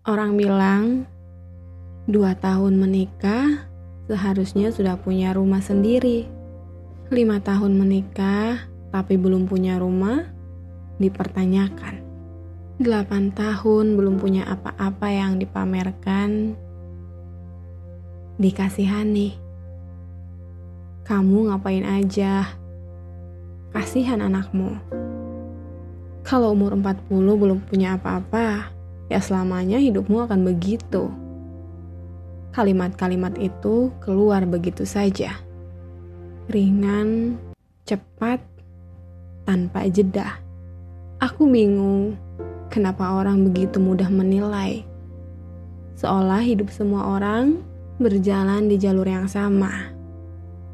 Orang bilang 2 tahun menikah seharusnya sudah punya rumah sendiri. 5 tahun menikah tapi belum punya rumah dipertanyakan. 8 tahun belum punya apa-apa yang dipamerkan dikasihani. Kamu ngapain aja? Kasihan anakmu. Kalau umur 40 belum punya apa-apa, ya selamanya hidupmu akan begitu. Kalimat-kalimat itu keluar begitu saja. Ringan, cepat, tanpa jeda. Aku bingung kenapa orang begitu mudah menilai. Seolah hidup semua orang berjalan di jalur yang sama.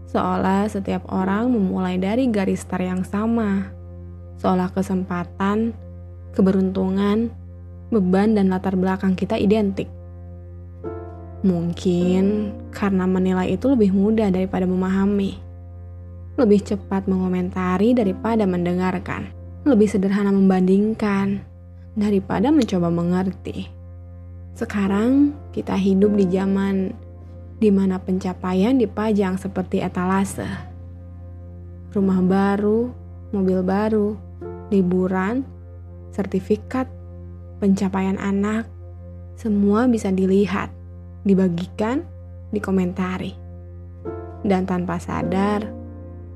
Seolah setiap orang memulai dari garis start yang sama. Seolah kesempatan, keberuntungan, beban dan latar belakang kita identik. Mungkin karena menilai itu lebih mudah daripada memahami. Lebih cepat mengomentari daripada mendengarkan. Lebih sederhana membandingkan daripada mencoba mengerti. Sekarang kita hidup di zaman di mana pencapaian dipajang seperti etalase. Rumah baru, mobil baru, liburan, sertifikat, pencapaian anak, semua bisa dilihat, dibagikan, dikomentari. Dan tanpa sadar,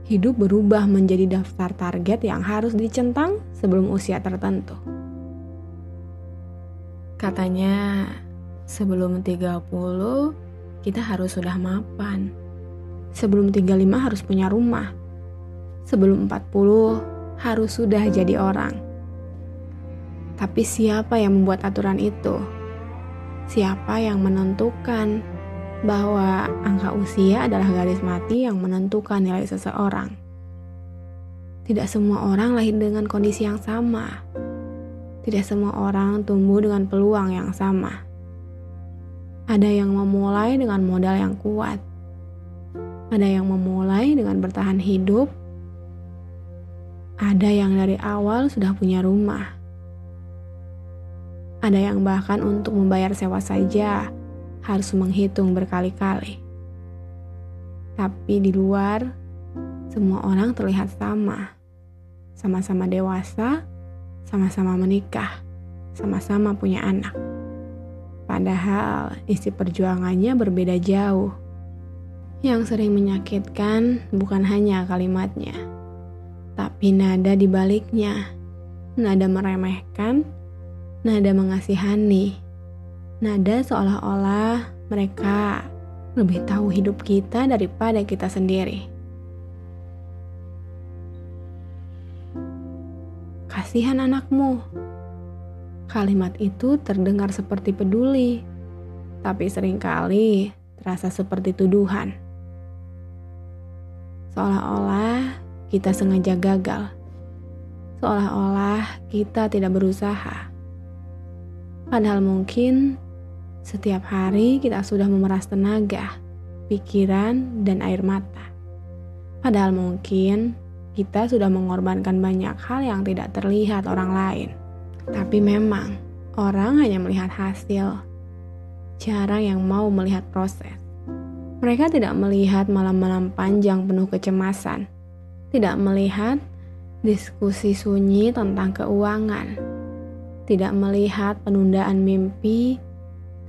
hidup berubah menjadi daftar target yang harus dicentang sebelum usia tertentu. Katanya, sebelum 30, kita harus sudah mapan. Sebelum 35 harus punya rumah. Sebelum 40, harus sudah jadi orang. Tapi siapa yang membuat aturan itu? Siapa yang menentukan bahwa angka usia adalah garis mati yang menentukan nilai seseorang? Tidak semua orang lahir dengan kondisi yang sama. Tidak semua orang tumbuh dengan peluang yang sama. Ada yang memulai dengan modal yang kuat. Ada yang memulai dengan bertahan hidup. Ada yang dari awal sudah punya rumah. Ada yang bahkan untuk membayar sewa saja harus menghitung berkali-kali. Tapi di luar, semua orang terlihat sama. Sama-sama dewasa, sama-sama menikah, sama-sama punya anak. Padahal isi perjuangannya berbeda jauh. Yang sering menyakitkan bukan hanya kalimatnya, tapi nada di baliknya. Nada meremehkan, nada mengasihani, nada seolah-olah mereka lebih tahu hidup kita daripada kita sendiri. Kasihan anakmu. Kalimat itu terdengar seperti peduli, tapi seringkali terasa seperti tuduhan. Seolah-olah kita sengaja gagal. Seolah-olah kita tidak berusaha. Padahal mungkin setiap hari kita sudah memeras tenaga, pikiran, dan air mata. Padahal mungkin kita sudah mengorbankan banyak hal yang tidak terlihat orang lain. Tapi memang orang hanya melihat hasil, jarang yang mau melihat proses. Mereka tidak melihat malam-malam panjang penuh kecemasan, tidak melihat diskusi sunyi tentang keuangan, tidak melihat penundaan mimpi,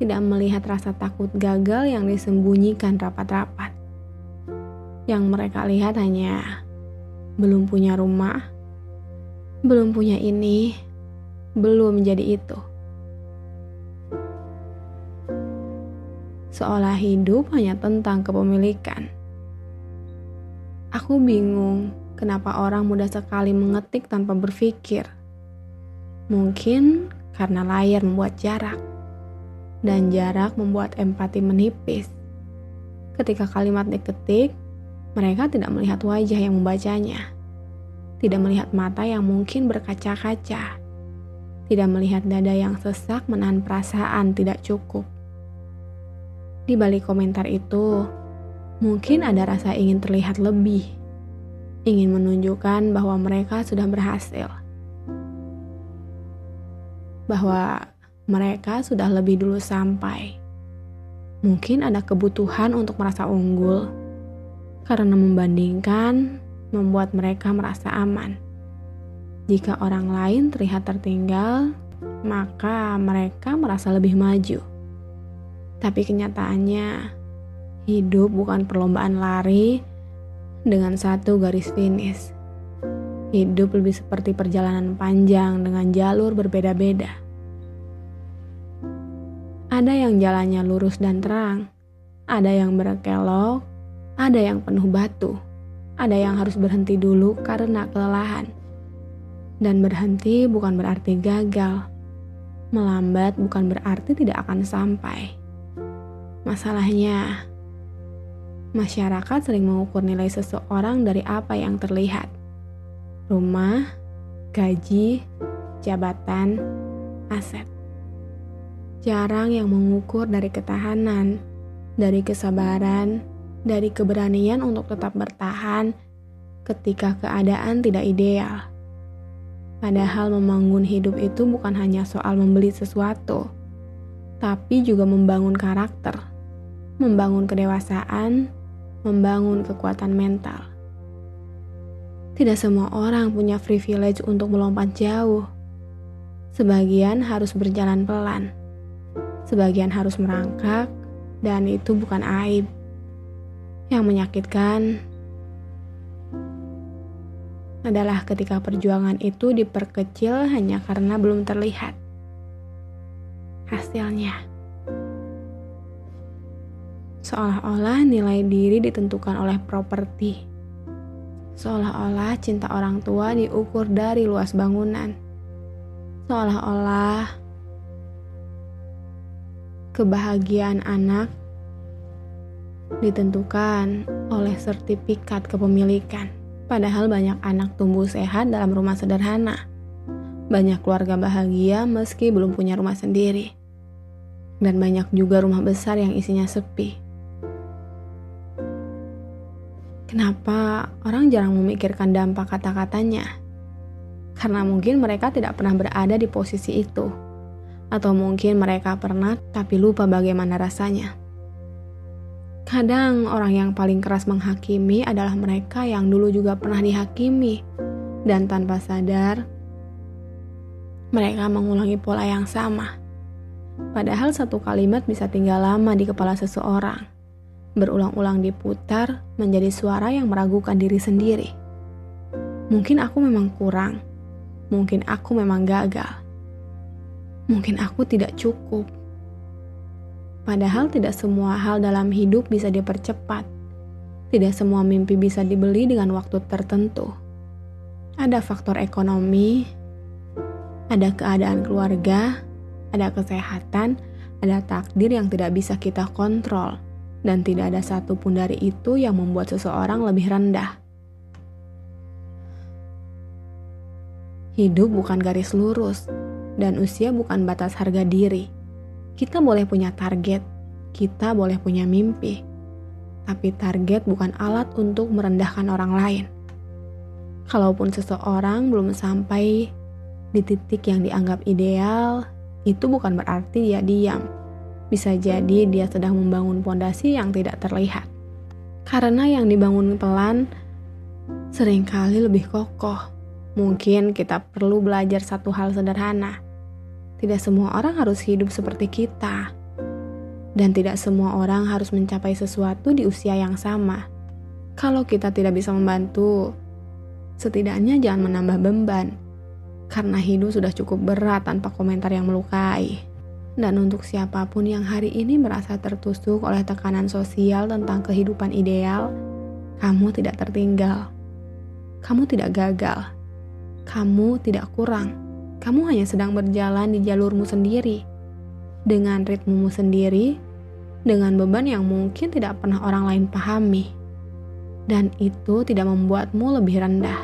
tidak melihat rasa takut gagal yang disembunyikan rapat-rapat. Yang mereka lihat hanya belum punya rumah, belum punya ini, belum jadi itu. Seolah hidup hanya tentang kepemilikan. Aku bingung kenapa orang mudah sekali mengetik tanpa berpikir. Mungkin karena layar membuat jarak, dan jarak membuat empati menipis. Ketika kalimat diketik, mereka tidak melihat wajah yang membacanya, tidak melihat mata yang mungkin berkaca-kaca, tidak melihat dada yang sesak menahan perasaan tidak cukup. Di balik komentar itu, mungkin ada rasa ingin terlihat lebih, ingin menunjukkan bahwa mereka sudah berhasil, bahwa mereka sudah lebih dulu sampai. Mungkin ada kebutuhan untuk merasa unggul, karena membandingkan membuat mereka merasa aman. Jika orang lain terlihat tertinggal, maka mereka merasa lebih maju. Tapi kenyataannya, hidup bukan perlombaan lari dengan satu garis finish. Hidup lebih seperti perjalanan panjang dengan jalur berbeda-beda. Ada yang jalannya lurus dan terang, ada yang berkelok, ada yang penuh batu, ada yang harus berhenti dulu karena kelelahan. Dan berhenti bukan berarti gagal. Melambat bukan berarti tidak akan sampai. Masalahnya, masyarakat sering mengukur nilai seseorang dari apa yang terlihat. Rumah, gaji, jabatan, aset. Jarang yang mengukur dari ketahanan, dari kesabaran, dari keberanian untuk tetap bertahan ketika keadaan tidak ideal. Padahal membangun hidup itu bukan hanya soal membeli sesuatu, tapi juga membangun karakter, membangun kedewasaan, membangun kekuatan mental. Tidak semua orang punya privilege untuk melompat jauh. Sebagian harus berjalan pelan, sebagian harus merangkak, dan itu bukan aib. Yang menyakitkan adalah ketika perjuangan itu diperkecil hanya karena belum terlihat hasilnya. Seolah-olah nilai diri ditentukan oleh properti. Seolah-olah cinta orang tua diukur dari luas bangunan. Seolah-olah kebahagiaan anak ditentukan oleh sertifikat kepemilikan. Padahal banyak anak tumbuh sehat dalam rumah sederhana. Banyak keluarga bahagia meski belum punya rumah sendiri. Dan banyak juga rumah besar yang isinya sepi. Kenapa orang jarang memikirkan dampak kata-katanya? Karena mungkin mereka tidak pernah berada di posisi itu. Atau mungkin mereka pernah tapi lupa bagaimana rasanya. Kadang orang yang paling keras menghakimi adalah mereka yang dulu juga pernah dihakimi. Dan tanpa sadar, mereka mengulangi pola yang sama. Padahal satu kalimat bisa tinggal lama di kepala seseorang. Berulang-ulang diputar menjadi suara yang meragukan diri sendiri. Mungkin aku memang kurang. Mungkin aku memang gagal. Mungkin aku tidak cukup. Padahal tidak semua hal dalam hidup bisa dipercepat. Tidak semua mimpi bisa dibeli dengan waktu tertentu. Ada faktor ekonomi, ada keadaan keluarga, ada kesehatan, ada takdir yang tidak bisa kita kontrol. Dan tidak ada satupun dari itu yang membuat seseorang lebih rendah. Hidup bukan garis lurus, dan usia bukan batas harga diri. Kita boleh punya target, kita boleh punya mimpi, tapi target bukan alat untuk merendahkan orang lain. Kalaupun seseorang belum sampai di titik yang dianggap ideal, itu bukan berarti dia diam. Bisa jadi dia sedang membangun fondasi yang tidak terlihat. Karena yang dibangun pelan seringkali lebih kokoh. Mungkin kita perlu belajar satu hal sederhana. Tidak semua orang harus hidup seperti kita. Dan tidak semua orang harus mencapai sesuatu di usia yang sama. Kalau kita tidak bisa membantu, setidaknya jangan menambah beban. Karena hidup sudah cukup berat tanpa komentar yang melukai. Dan untuk siapapun yang hari ini merasa tertusuk oleh tekanan sosial tentang kehidupan ideal, kamu tidak tertinggal. Kamu tidak gagal. Kamu tidak kurang. Kamu hanya sedang berjalan di jalurmu sendiri, dengan ritmemu sendiri, dengan beban yang mungkin tidak pernah orang lain pahami. Dan itu tidak membuatmu lebih rendah.